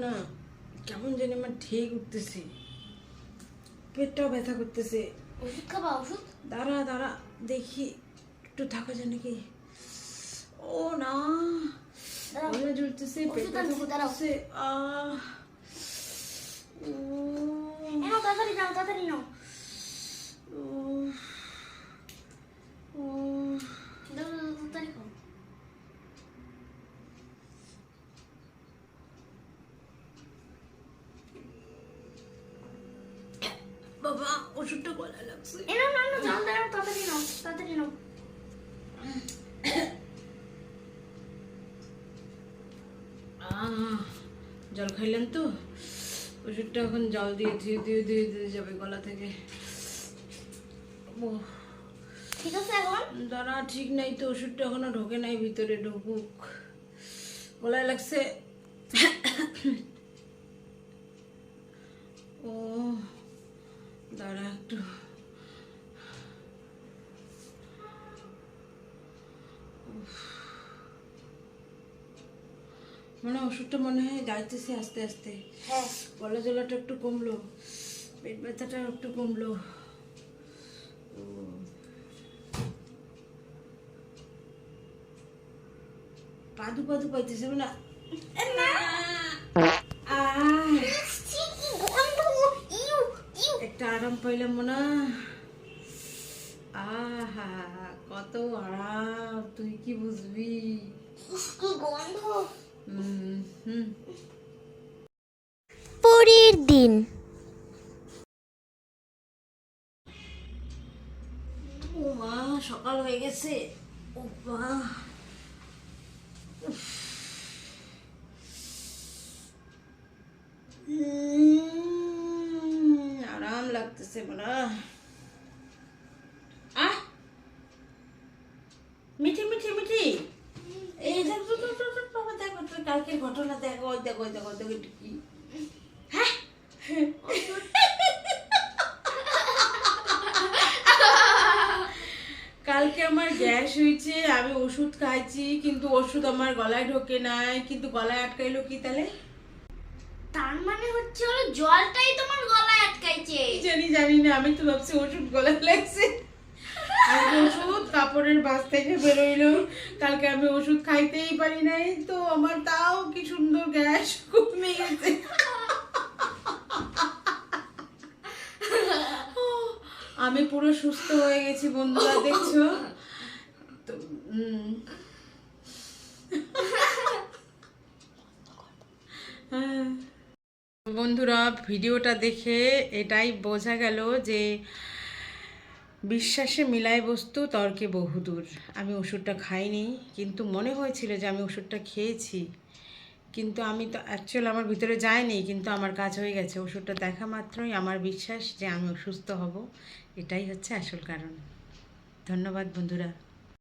না, কেমন জানি আমার ঠিক উঠতেছে, পেটটাও ব্যথা করতেছে। ওষুধ খাবা? ওষুধ দাঁড়া দাঁড়া দেখি একটু থাকা যায় নাকি। ও না, গলা জ্বলতেছে, পেট ব্যথা করতেছে। তাড়াতাড়ি নাও, তাড়াতাড়ি নাও। তাড়াতাড়ি খাও। বাবা, ওষুধটা গলায় লাগছে। না না না, জল দাও, তাড়াতাড়ি নাও, তাড়াতাড়ি নাও। জল খাইলেন তো, ওষুধটা এখন জল দিয়ে ধীরে ধীরে ধীরে ধীরে যাবে গলা থেকে। ঠিক আছে এখন? দাঁড়া, ঠিক নাই তো, ওষুধটা এখনো ঢোকে নাই ভিতরে, ঢুকুক। গলায় লাগছে। ও দাঁড়া একটু। মানে ওষুধটা মনে হয় যাইতেছে আস্তে আস্তে। হ্যাঁ, গলা জ্বলাটা একটু কমলো, পেট ব্যথাটা একটু কমলো। পাদু পাদু পাইতেছে না। একটা আরাম পাইলাম মনে। আহা, কত আরাম, তুই কি বুঝবি। কি গন্ধ। পরের দিন ও মা, সকাল হয়ে গেছে। ও মা, আরাম লাগতেছে মনে। আহ, মিঠি মিঠি মিঠি, এই দেখো বাবা, দেখো তোর কালকের ঘটনা, দেখো ওই দেখো ওই দেখো দেখো এটা কি। হ্যাঁ, কালকে আমার গ্যাস হয়েছে, আমি ওষুধ খাইছি, কিন্তু ওষুধ আমার গলায় ঢোকে নাই, কিন্তু গলায় আটকাইলো কি তাহলে? তার মানে হচ্ছে হলো জলটাই তোমার গলায় আটকাইছে। জানি জানি না, আমি তো ভাবছি ওষুধ গলায় লাগছে। আমি ওষুধ কাপড়ের বাস থেকে বেরোইলো, কালকে আমি ওষুধ খাইতেই পারি নাই, তো আমার তাও কি সুন্দর গ্যাস কমে গেছে। আমি পুরো সুস্থ হয়ে গেছি বন্ধুরা, দেখছো তো। বন্ধুরা, ভিডিওটা দেখে এটাই বোঝা গেল যে বিশ্বাসে মিলায় বস্তু, তর্কে বহুদূর। আমি ওষুধটা খাইনি, কিন্তু মনে হয়েছিল যে আমি ওষুধটা খেয়েছি, কিন্তু আমি তো অ্যাকচুয়ালি আমার ভিতরে যায়নি, কিন্তু আমার কাজ হয়ে গেছে। ওষুধটা দেখা মাত্রই আমার বিশ্বাস যে আমি অসুস্থ হব, এটাই হচ্ছে আসল কারণ। ধন্যবাদ বন্ধুরা।